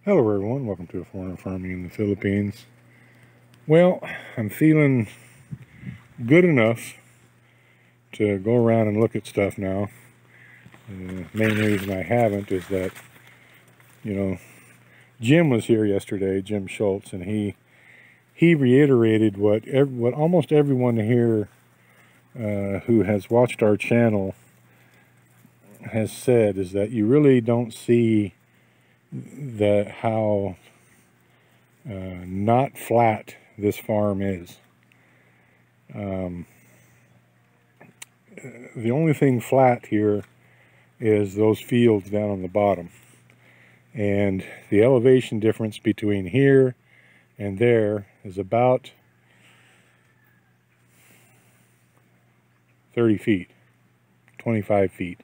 Hello everyone, welcome to A Foreigner Farming in the Philippines. Well, I'm feeling good enough to go around and look at stuff now. The main reason I haven't is that, Jim was here yesterday, Jim Schultz, and he reiterated what almost everyone here who has watched our channel has said, is that you really don't see how not flat this farm is. The only thing flat here is those fields down on the bottom, and the elevation difference between here and there is about 30 feet, 25 feet.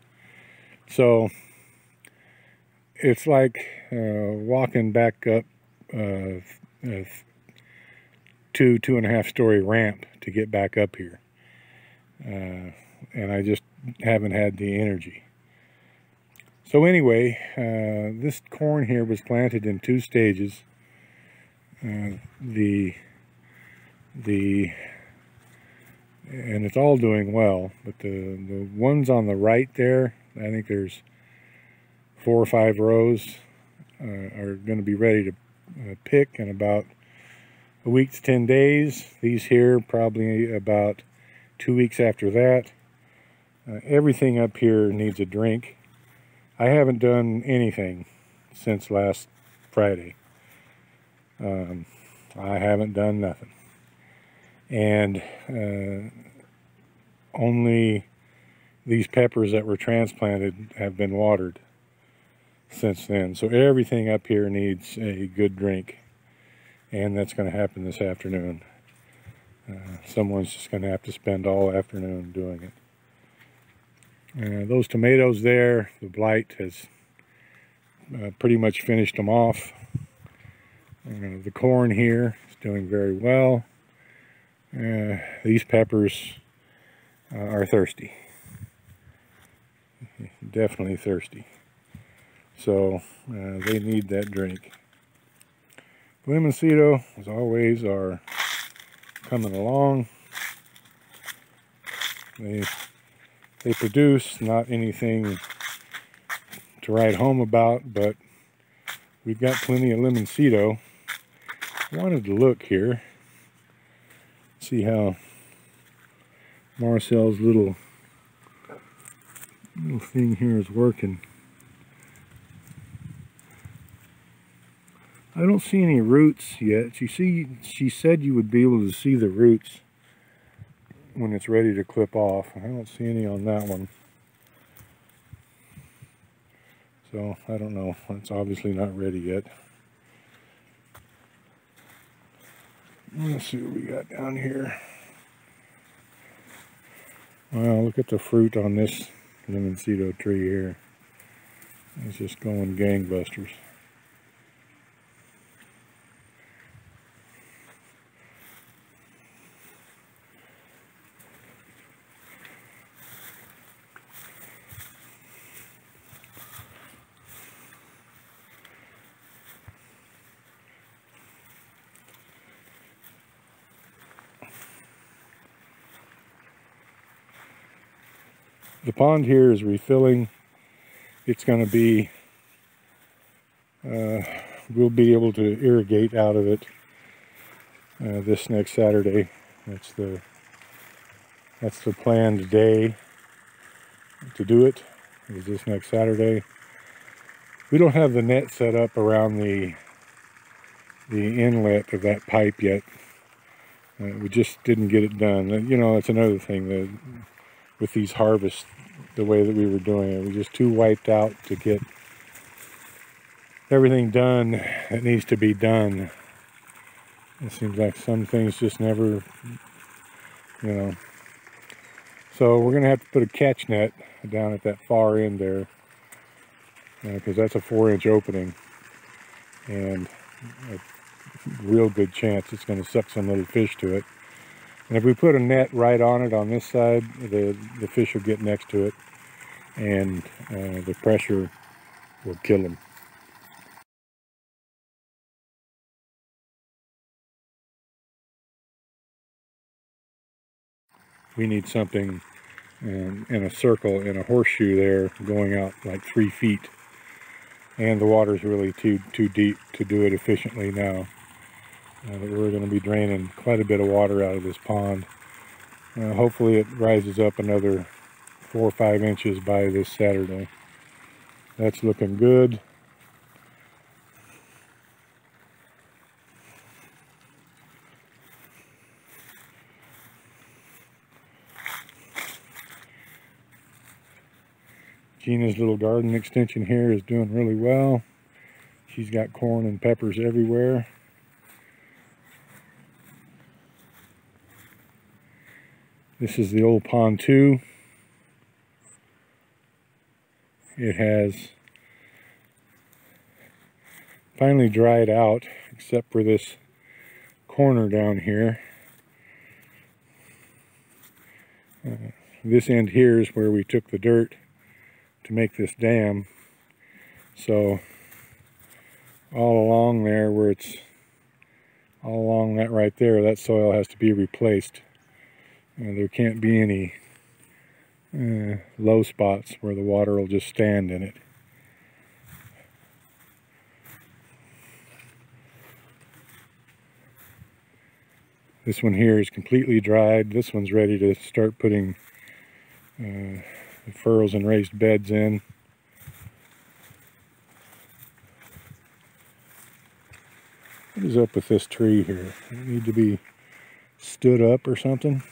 So it's like walking back up a 2.5 story ramp to get back up here. And I just haven't had the energy. So anyway, this corn here was planted in 2 stages. And it's all doing well, but the ones on the right there, I think there's 4 or 5 rows, are going to be ready to pick in about a week to 10 days. These here probably about 2 weeks after that. Everything up here needs a drink. I haven't done anything since last Friday. I haven't done nothing. And only these peppers that were transplanted have been watered since then. So everything up here needs a good drink. And that's going to happen this afternoon. Someone's just going to have to spend all afternoon doing it. Those tomatoes there, the blight has pretty much finished them off. The corn here is doing very well. These peppers are thirsty. Definitely thirsty. So they need that drink. Limoncito, as always, are coming along. They produce not anything to write home about, but we've got plenty of Limoncito. I wanted to look here, see how Marcel's little thing here is working. I don't see any roots yet. She said you would be able to see the roots when it's ready to clip off. I don't see any on that one. So I don't know. It's obviously not ready yet. Let's see what we got down here. Wow, look at the fruit on this Limoncito tree here. It's just going gangbusters. The pond here is refilling. It's going to be, we'll be able to irrigate out of it this next Saturday. That's the planned day to do it, is this next Saturday. We don't have the net set up around the inlet of that pipe yet. We just didn't get it done. You know, that's another thing with these harvests, the way that we were doing it. We're just too wiped out to get everything done that needs to be done. It seems like some things just never, So we're going to have to put a catch net down at that far end there, because that's a 4-inch opening, and a real good chance it's going to suck some little fish to it. And if we put a net right on it on this side, the fish will get next to it, and the pressure will kill them. We need something in a circle, in a horseshoe there, going out like 3 feet. And the water's really too deep to do it efficiently now. We're going to be draining quite a bit of water out of this pond. Hopefully it rises up another 4 or 5 inches by this Saturday. That's looking good. Gina's little garden extension here is doing really well. She's got corn and peppers everywhere. This is the old pond 2. It has finally dried out, except for this corner down here. This end here is where we took the dirt to make this dam. So all along there, where it's all along that right there, that soil has to be replaced. There can't be any low spots where the water will just stand in it. This one here is completely dried. This one's ready to start putting the furrows and raised beds in. What is up with this tree here? Does it need to be stood up or something?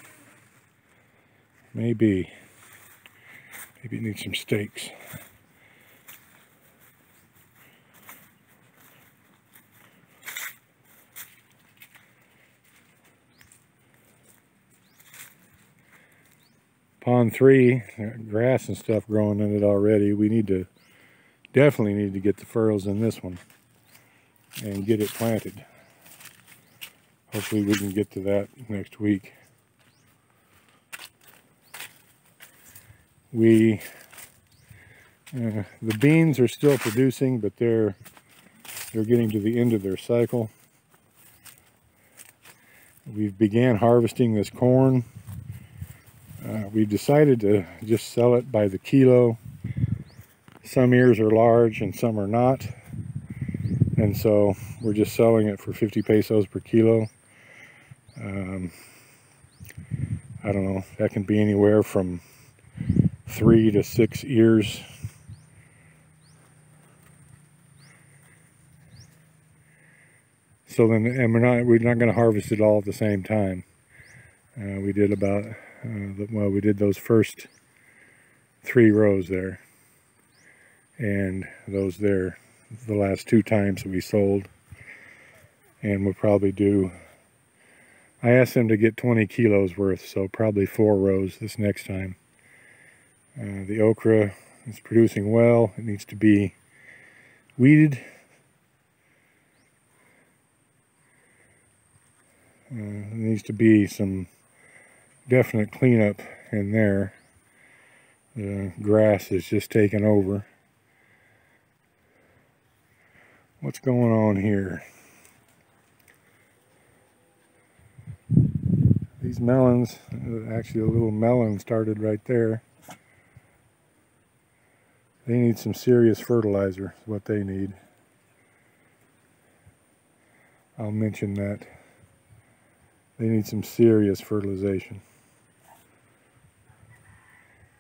Maybe. Maybe it needs some stakes. Pond 3, grass and stuff growing in it already. We definitely need to get the furrows in this one and get it planted. Hopefully we can get to that next week. The beans are still producing, but they're getting to the end of their cycle. We've began harvesting this corn. We decided to just sell it by the kilo. Some ears are large and some are not. And so we're just selling it for 50 pesos per kilo. I don't know, that can be anywhere from 3 to 6 ears. So then, and we're not going to harvest it all at the same time. We did about, we did those first 3 rows there, and those there, the last 2 times that we sold. And we'll probably do, I asked them to get 20 kilos worth, so probably 4 rows this next time. The okra is producing well. It needs to be weeded. There needs to be some definite cleanup in there. The grass is just taking over. What's going on here? These melons, actually a little melon started right there. They need some serious fertilizer, is what they need. I'll mention that. They need some serious fertilization.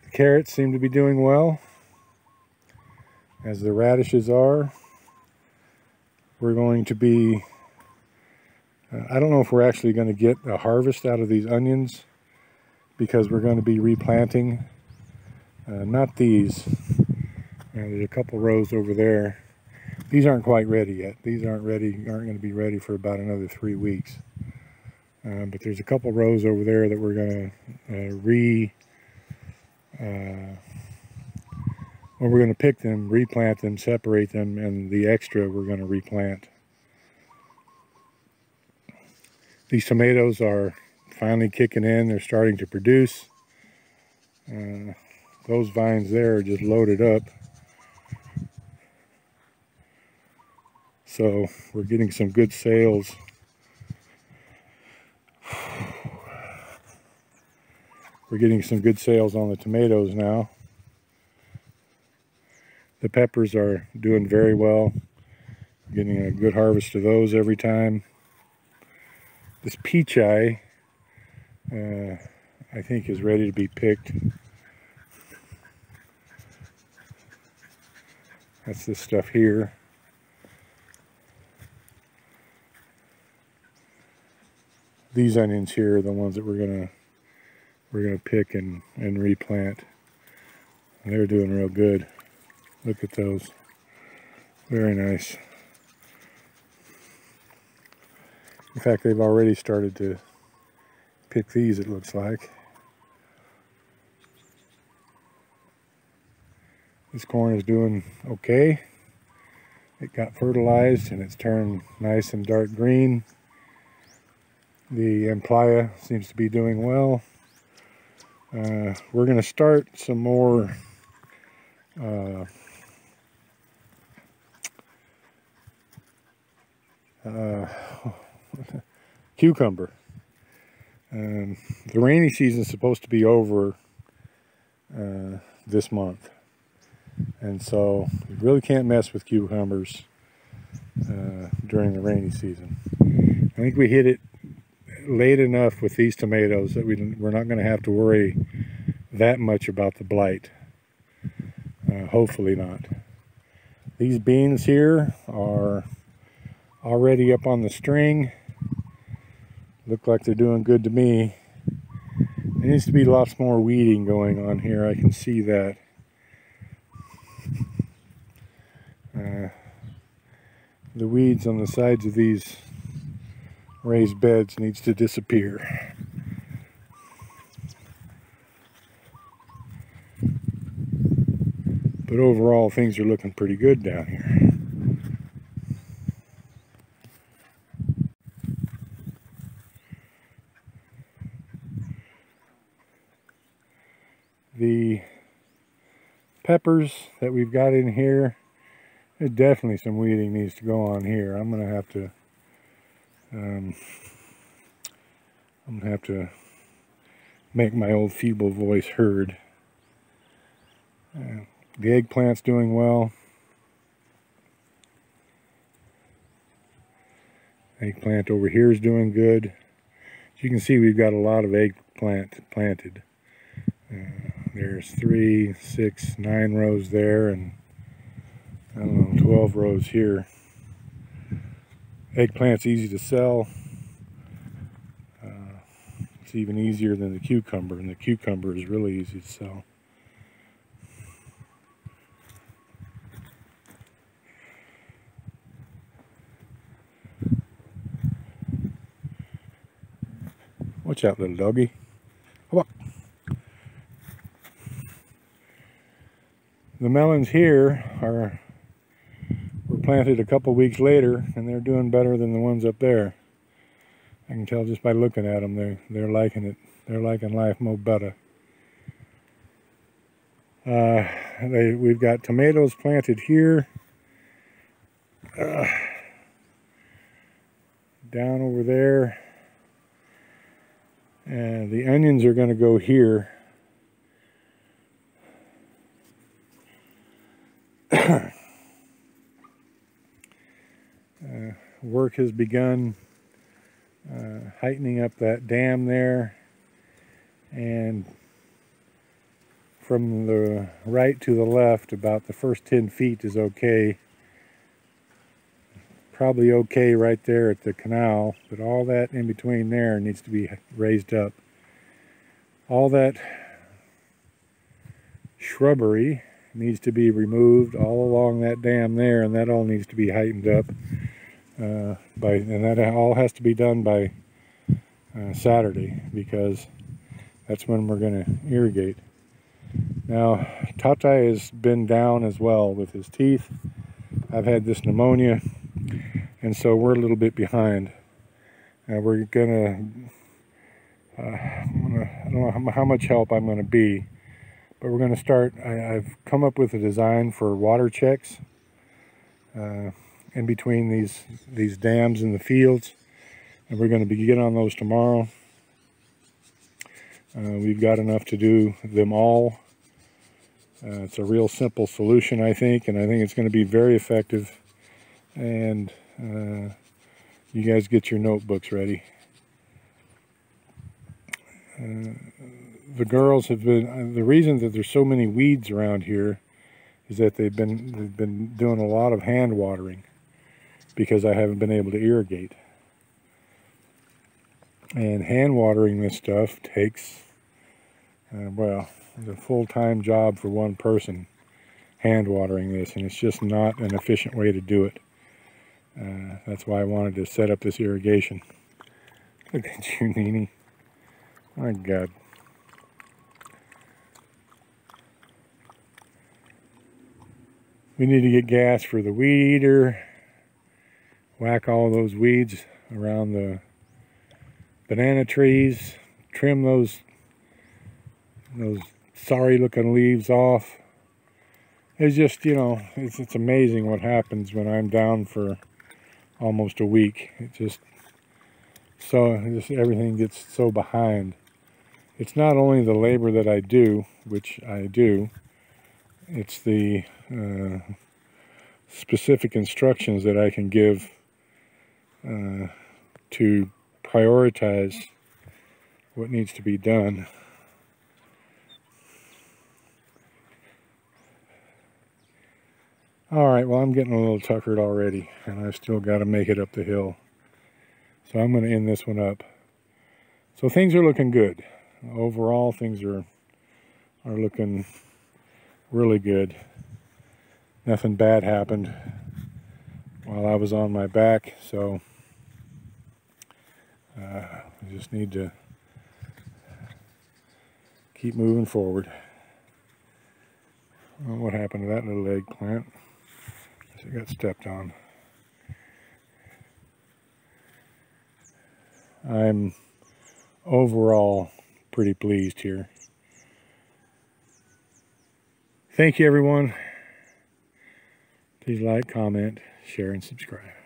The carrots seem to be doing well, as the radishes are. We're going to be, I don't know if we're actually going to get a harvest out of these onions, because we're going to be replanting. Not these. There's a couple rows over there. These aren't quite ready yet. These aren't going to be ready for about another 3 weeks. But there's a couple rows over there that we're going to we're going to pick them, replant them, separate them, and the extra we're going to replant. These tomatoes are finally kicking in. They're starting to produce. Those vines there are just loaded up. So we're getting some good sales. We're getting some good sales on the tomatoes now. The peppers are doing very well. Getting a good harvest of those every time. This peach eye, I think, is ready to be picked. That's this stuff here. These onions here are the ones that we're gonna pick and replant. They're doing real good. Look at those. Very nice. In fact, they've already started to pick these, it looks like. This corn is doing okay. It got fertilized and it's turned nice and dark green. The Amplia seems to be doing well. We're going to start some more cucumber. The rainy season is supposed to be over this month, and so you really can't mess with cucumbers during the rainy season. I think we hit it late enough with these tomatoes that we're not going to have to worry that much about the blight. Hopefully not. These beans here are already up on the string. Look like they're doing good to me. There needs to be lots more weeding going on here. I can see that. The weeds on the sides of these raised beds needs to disappear. But overall, things are looking pretty good down here. The peppers that we've got in here, there's definitely some weeding needs to go on here. I'm gonna have to make my old feeble voice heard. The eggplant's doing well. Eggplant over here is doing good. As you can see, we've got a lot of eggplant planted. There's 3, 6, 9 rows there, and I don't know, 12 rows here. Eggplant's easy to sell. It's even easier than the cucumber, and the cucumber is really easy to sell. Watch out, little doggy. Come on. The melons here were planted a couple weeks later, and they're doing better than the ones up there. I can tell just by looking at them. They're liking it. They're liking life more better. We've got tomatoes planted here. Down over there. And the onions are going to go here. Work has begun heightening up that dam there, and from the right to the left, about the first 10 feet is okay. Probably okay right there at the canal, but all that in between there needs to be raised up. All that shrubbery needs to be removed all along that dam there, and that all needs to be heightened up. And that all has to be done by Saturday, because that's when we're going to irrigate. Now, Tatai has been down as well with his teeth. I've had this pneumonia, and so we're a little bit behind. We're gonna, I don't know how much help I'm gonna be, but we're gonna start. I've come up with a design for water checks in between these dams in the fields, and we're going to begin on those tomorrow. We've got enough to do them all. It's a real simple solution, I think, and I think it's going to be very effective. And you guys get your notebooks ready. The girls have been, the reason that there's so many weeds around here is that they've been doing a lot of hand watering because I haven't been able to irrigate. And hand watering this stuff takes, well, it's a full-time job for one person hand watering this, and it's just not an efficient way to do it. That's why I wanted to set up this irrigation. Look at you, Nini. My God. We need to get gas for the weed eater, whack all those weeds around the banana trees, trim those sorry looking leaves off. It's just, you know, it's amazing what happens when I'm down for almost a week. It just everything gets so behind. It's not only the labor that I do, which I do, it's the specific instructions that I can give to prioritize what needs to be done. Alright, well, I'm getting a little tuckered already, and I've still got to make it up the hill. So I'm going to end this one up. So things are looking good. Overall, things are looking really good. Nothing bad happened while I was on my back, so I just need to keep moving forward. Well, what happened to that little eggplant? It got stepped on. I'm overall pretty pleased here. Thank you, everyone. Please like, comment, share, and subscribe.